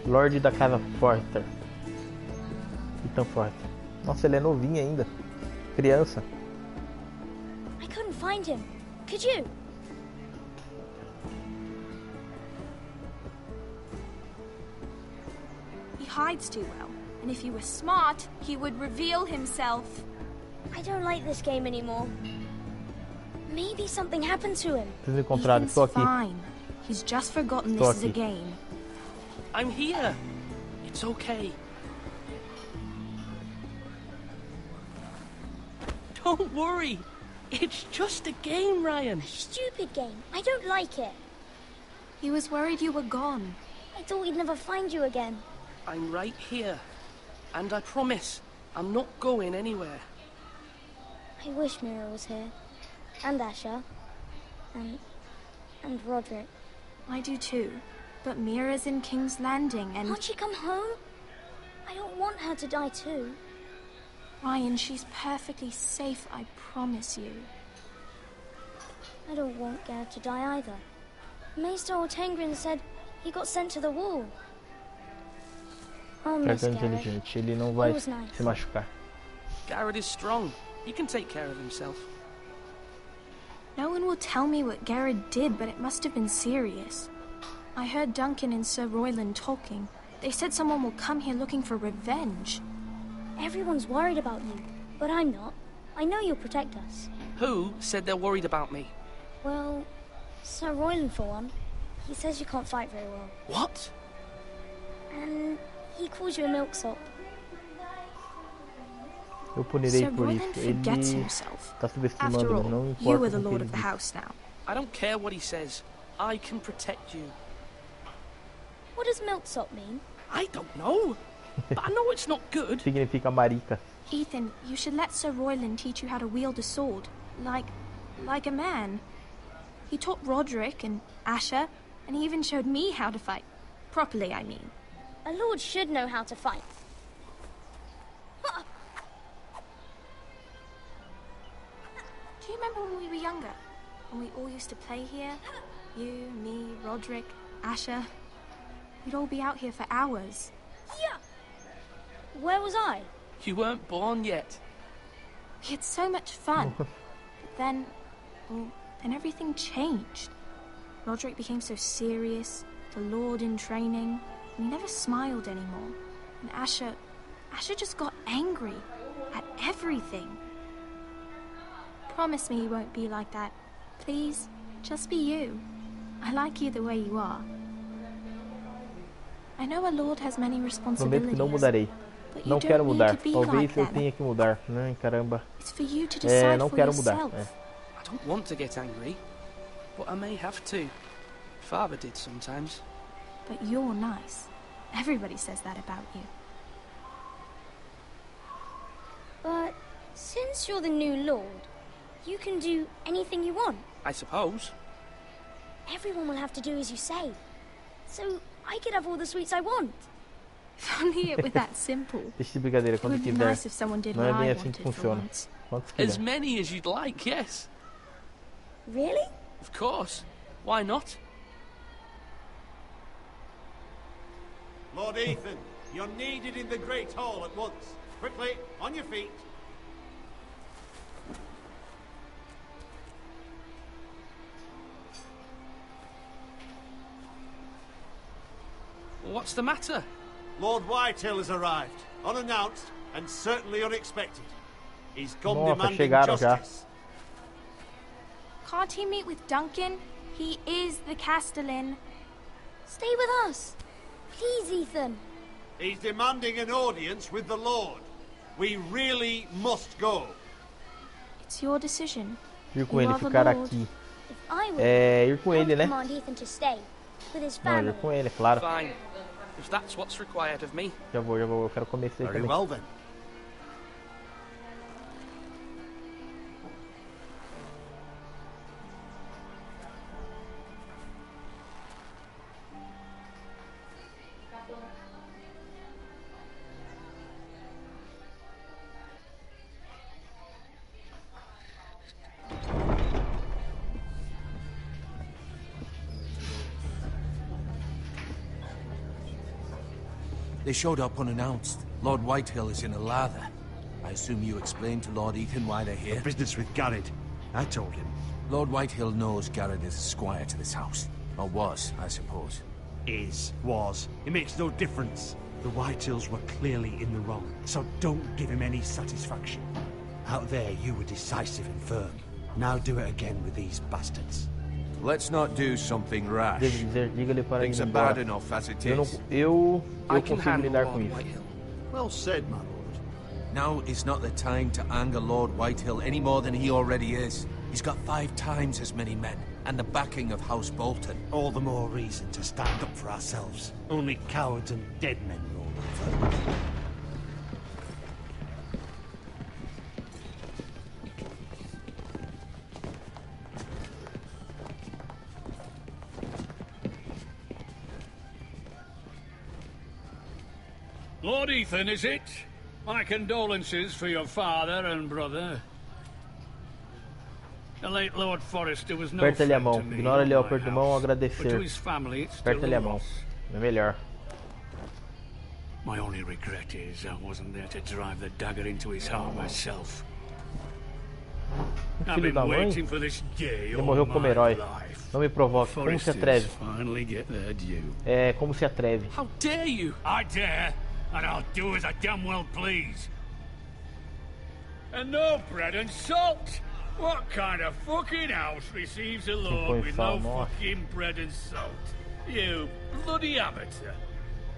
Lorde da Casa Forrester. Ethan Forrester. Nossa, ele é novinho ainda. Criança. I couldn't find him. Could you? hides too well. And if he were smart, he would reveal himself. I don't like this game anymore. Maybe something happened to him. Ethan's fine. He's just forgotten this is a game. I'm here. It's okay. Don't worry. It's just a game, Ryan. Stupid game. I don't like it. He was worried you were gone. I thought we'd never find you again. I'm right here. And I promise, I'm not going anywhere. I wish Mira was here. And Asher. And Roderick. I do too. But Mira's in King's Landing and... Can't she come home? I don't want her to die too. Ryan, she's perfectly safe, I promise you. I don't want Garrett to die either. Maester Ortengrin said he got sent to the wall. Oh, Miss Garrett. Ele não vai It was nice. se machucar. Garrett is strong. He can take care of himself. No one will tell me what Garrett did, but it must have been serious. I heard Duncan and Sir Royland talking. They said someone will come here looking for revenge. Everyone's worried about you, but I'm not. I know you'll protect us. Who said they're worried about me? Well, Sir Royland for one. He says you can't fight very well. What? And he calls you a milksop. Eu punirei Sir por Royland isso. forgets Ele himself. tá subestimando, After all, não you importa are the o que lord ele of the diz. house now. I don't care what he says. I can protect you. What does milksop mean? I don't know. But I know it's not good. Significa marica. Ethan, you should let Sir Royland teach you how to wield a sword. Like a man. He taught Roderick and Asher, and he even showed me how to fight. Properly, I mean. A lord should know how to fight. Do you remember when we were younger? When we all used to play here? You, me, Roderick, Asher. We'd all be out here for hours. Yeah. Where was I? You weren't born yet. We had so much fun. But then everything changed. Roderick became so serious, the Lord in training, and he never smiled anymore. And Asher just got angry at everything. Promise me you won't be like that. Please, just be you. I like you the way you are. I know a Lord has many Prometo que não responsibilities. mudarei. But you Não don't quero need mudar. to be Talvez like eu them. tenha que mudar. Ai, caramba. It's for you to decide Não for quero mudar. yourself. I don't want to get angry, but I may have to. Father did sometimes. But you're nice. Everybody says that about you. But since you're the new lord, you can do anything you want. I suppose. Everyone will have to do as you say. So I could have all the sweets I want. If only it were that simple. Deixa de brincadeira It quando would be quiser. nice if someone did Não what é bem I assim que wanted for funciona. once. Quantos As quiser. many as you'd like, yes. Really? Of course. Why not? Lord Ethan, you're needed in the Great Hall at once. Quickly, on your feet. What's the matter? Lord Whitehill has arrived, unannounced and certainly unexpected. He's come Nossa, demanding chegaram já. justice. Can't he meet with Duncan? He is the Castellan. Stay with us. Please, Ethan. He's demanding an audience with the Lord. We really must go. It's your decision. Ir com You ele, are the ficar Lord. aqui. If I were É, ir com I would ele, né? command Ethan to stay with his Não, family. ir com ele, claro. Fine. If that's what's required of me. Já vou. Eu quero comer isso aí Very também. well then. They showed up unannounced. Lord Whitehill is in a lather. I assume you explained to Lord Ethan why they're here? Business with Garrett. I told him. Lord Whitehill knows Garrett is a squire to this house. Or was, I suppose. Was. It makes no difference. The Whitehills were clearly in the wrong, so don't give him any satisfaction. Out there, you were decisive and firm. Now do it again with these bastards. Let's not do something rash. Diga-lhe para Things ir are embora. bad enough as it Eu is. consigo lidar com isso. Well said, my lord. Now is not the time to anger Lord Whitehill any more than he already is. He's got 5 times as many men, and the backing of House Bolton. All the more reason to stand up for ourselves. Only cowards and dead men roll over. Lord Ethan, is it? My condolences for your father and brother. The late Lord Forrester was no Aperta-lhe a friend mão. to me Ignora ele or ao my aperto de mão ao house, but to agradecer. his family it's still Aperta-lhe a a mão. loss. É melhor. My only regret is I wasn't there to drive the dagger into his heart myself. I've Filho been da mãe. waiting for this day Ele all morreu como my herói. life. Não me provoque. Como se atreve? Foresters finally get their due. É, como se atreve. How dare you? I dare, and I'll do as I damn well please. And no bread and salt! What kind of fucking house receives a lord with no fucking bread and salt? You bloody amateur.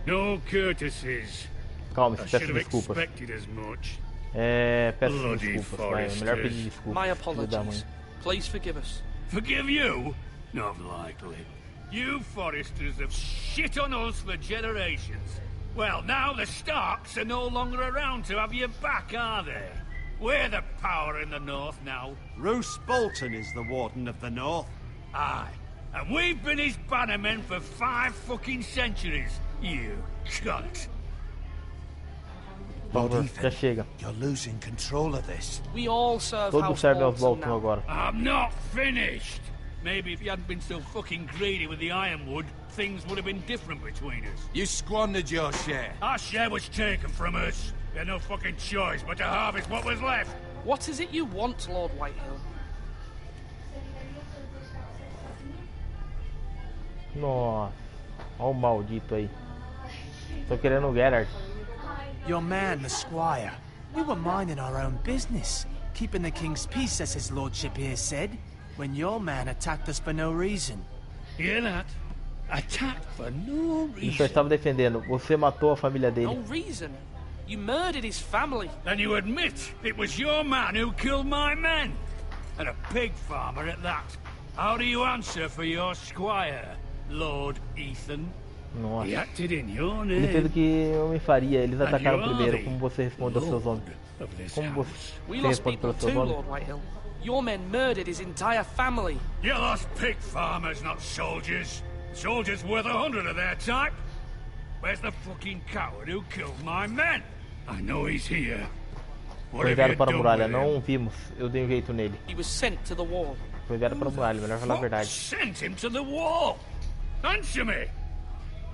No courtesies. Calma, I peço should have desculpas. expected as much. É, peço Bloody desculpas. Vai, é melhor pedir Foresters. desculpas. My filho da mãe. apologies. Please forgive us. Forgive you? Not likely. You Foresters have shit on us for generations. Well, now the Starks are no longer around to have your back, are they? We're the power in the north now. Roose Bolton is the Warden of the North. Aye. And we've been his bannermen for 5 fucking centuries, you cunt. Por favor, já chega. You're losing control of this. We all serve Todos House servem aos Bolton Bolton now. agora. I'm not finished. Maybe if you hadn't been so fucking greedy with the ironwood, things would have been different between us. You squandered your share. Our share was taken from us. We had no fucking choice but to harvest what was left. What is it you want, Lord Whitehill? Nossa. Olha o maldito aí. Tô querendo o Geralt. Your man, the squire. We were minding our own business, keeping the king's peace, as his lordship here said, when your man attacked us for no reason. Hear that? Attacked for no Ele só reason. estava defendendo. Você matou a família No dele. reason. You murdered his family. Then you admit it was your man who killed my men. And a pig farmer at that. How do you answer for your squire, Lord Ethan? Nossa. He acted in your Ele fez o name. que eu me faria. Eles And atacaram you are primeiro. the Como você responde aos seus homens? Lord of this Como house. você We lost responde people pelos seus too, homens? Lord Whitehill. Your men murdered his entire family. You lost pig farmers, not soldiers. Soldiers worth 100 of their type. Where's the fucking coward who killed my men? I know he's here. What Foi have enviado you para a done muralha. with him? Não vimos. Eu dei um jeito nele. He was sent to the wall. Foi enviado para a muralha. Melhor falar a What verdade. sent him to the wall? Answer me.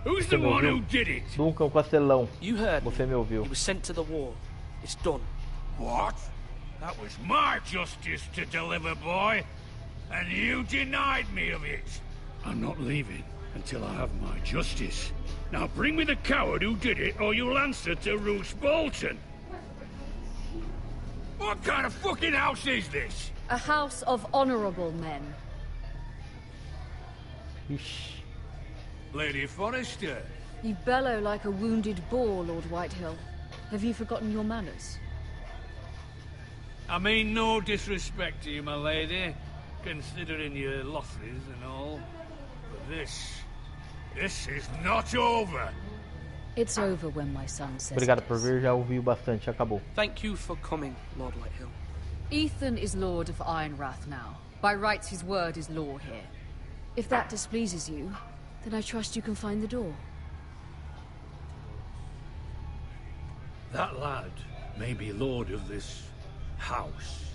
Who's Você the me one who ouviu? did it? Duncan Castelão. You heard me. Você me ouviu. He was sent to the wall. It's done. What? That was my justice to deliver, boy. And you denied me of it. I'm not leaving until I have my justice. Now bring me the coward who did it, or you'll answer to Roose Bolton. What kind of fucking house is this? A house of honorable men. Ixi. Lady Forrester. You bellow like a wounded boar, Lord Whitehill. Have you forgotten your manners? I mean no disrespect to you, my lady, considering your losses and all. But this is not over. It's over when my son says Obrigado it por is. vir. Já ouviu bastante. Acabou. Thank you for coming, Lord Whitehill. Ethan is Lord of Ironrath now. By rights, his word is law here. If that displeases you, then I trust you can find the door. That lad may be lord of this house,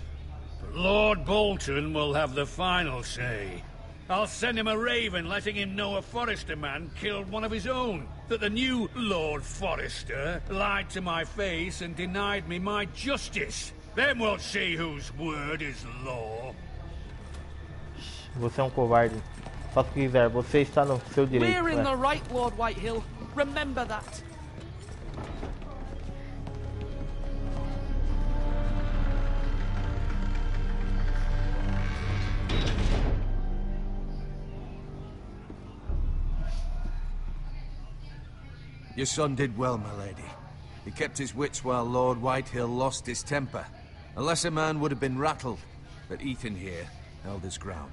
but Lord Bolton will have the final say. I'll send him a raven letting him know a Forrester man killed one of his own, that the new Lord Forrester lied to my face and denied me my justice. Then we'll see whose word is law. Você é um covarde. Faça o que quiser. Você está no seu direito. We're in É. the right, Lord Whitehill. Remember that. Your son did well, my lady. He kept his wits while Lord Whitehill lost his temper. A lesser man would have been rattled, but Ethan here held his ground.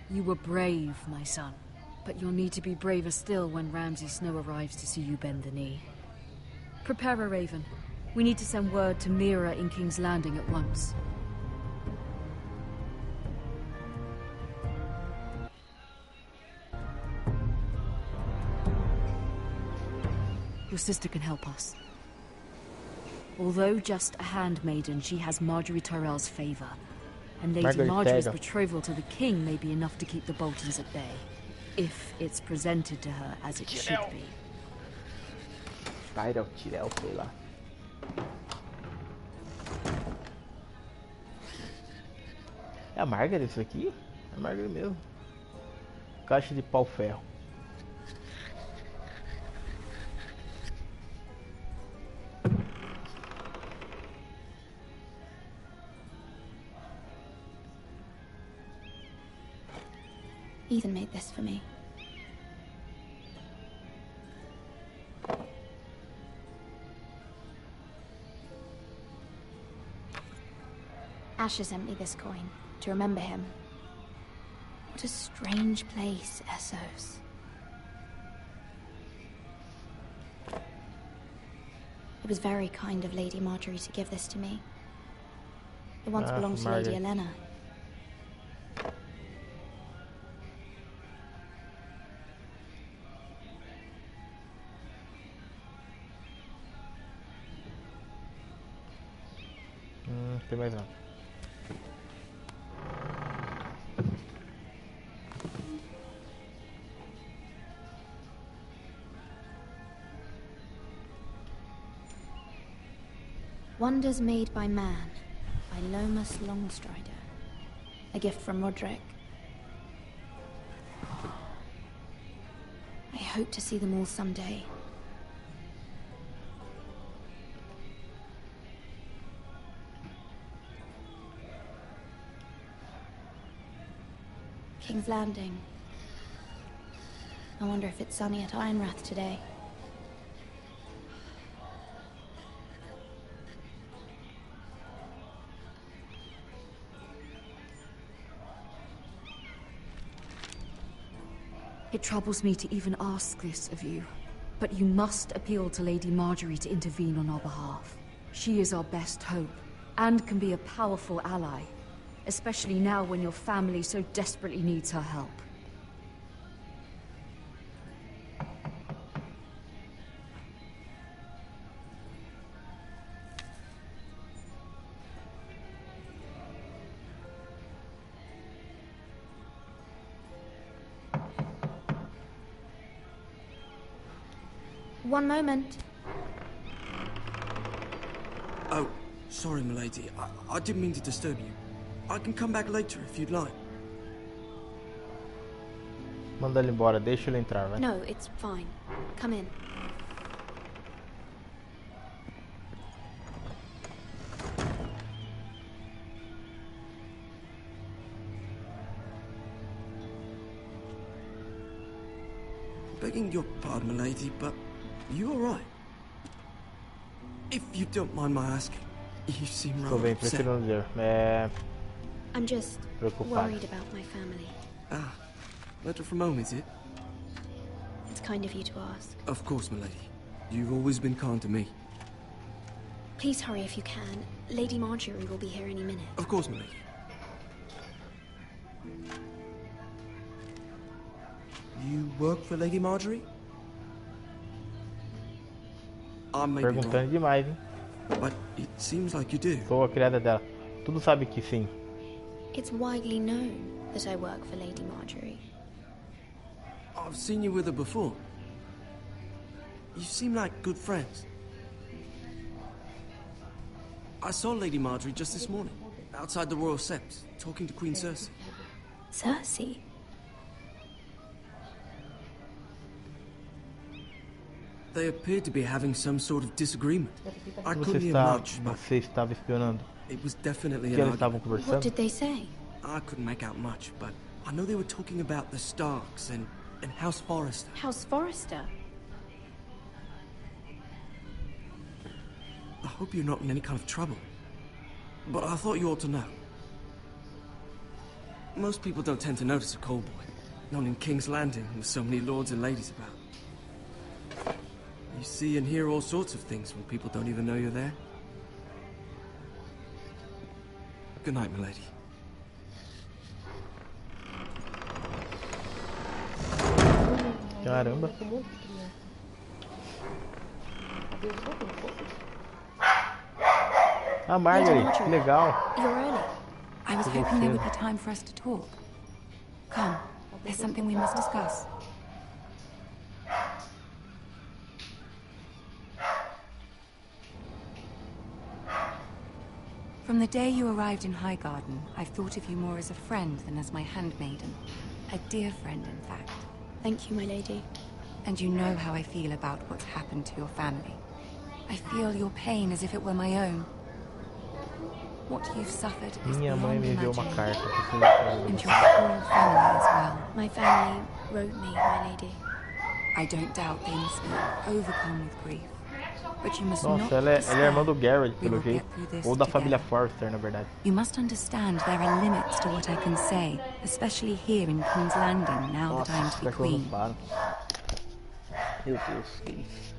You were brave, my son. But you'll need to be braver still when Ramsay Snow arrives to see you bend the knee. Prepare a raven. We need to send word to Mira in King's Landing at once. Your sister can help us. Although just a handmaiden, she has Marjorie Tyrell's favor. And Lady Marjorie's betrothal to the king may be enough to keep the Boltons at bay. If it's presented to her as it should be. Tyrell, sei lá. É a Margaret isso aqui? É a Margaret mesmo. Caixa de pau-ferro. Ethan made this for me. Asher sent me this coin to remember him. What a strange place, Essos. It was very kind of Lady Marjorie to give this to me. It once belonged to Lady Elena. Tem mais nada. Wonders Made by Man, by Lomas Longstrider. A gift from Roderick. I hope to see them all someday. King's Landing. I wonder if it's sunny at Ironrath today. It troubles me to even ask this of you, but you must appeal to Lady Marjorie to intervene on our behalf. She is our best hope, and can be a powerful ally. Especially now when your family so desperately needs her help. One moment. Oh, sorry, milady. I didn't mean to disturb you. I can come back later if you'd like. Manda ele embora, deixa ele entrar, vai. No, it's fine. Come in. Begging your pardon, milady, but you all right? If you don't mind my asking, you seem Estou rather bem, upset. prefiro não dizer. I'm just Preocupado. worried about my family. Ah, letter from home, is it? It's kind of you to ask. Of course, milady. You've always been kind to me. Please hurry if you can. Lady Marjorie will be here any minute. Of course, milady. You work for Lady Marjorie? I may be Perguntando wrong, demais, hein? but it seems like you do. Sou a criada dela. Tudo sabe que sim. It's widely known that I work for Lady Marjorie. I've seen you with her before. You seem like good friends. I saw Lady Marjorie just this morning, outside the Royal Sept, talking to Queen Cersei. Cersei? They appeared to be having some sort of disagreement. I couldn't hear much, but Você estava espionando. it was definitely Que an eles argument. estavam conversando? What did they say? I couldn't make out much, but I know they were talking about the Starks and House Forrester. House Forrester? hope you're not in any kind of trouble. But I thought you ought to know. Most people don't tend to notice a callboy. Not in King's Landing, with so many lords and ladies about. You see and hear all sorts of things when people don't even know you're there. Good night, milady. Caramba. Ah, Marjorie, que legal. You're early. I was hoping there would be time for us to talk. Come, there's something we must discuss. From the day you arrived in Highgarden, I've thought of you more as a friend than as my handmaiden. A dear friend, in fact. Thank you, my lady. And you know how I feel about what's happened to your family. I feel your pain as if it were my own. What you've suffered is Minha mãe beyond me enviou uma imagining. carta. And your whole family as well. My family wrote me, my lady. I don't doubt they must be overcome with grief. But you must Nossa, not ela é despair. irmã do Garrett, We pelo will get jeito. through this Ou da together. família Forrester, na verdade. You must understand there are limits to what I can say, especially here in King's Landing, now that I am Nossa, to be os cachorros queen. param. Meu Deus, que isso.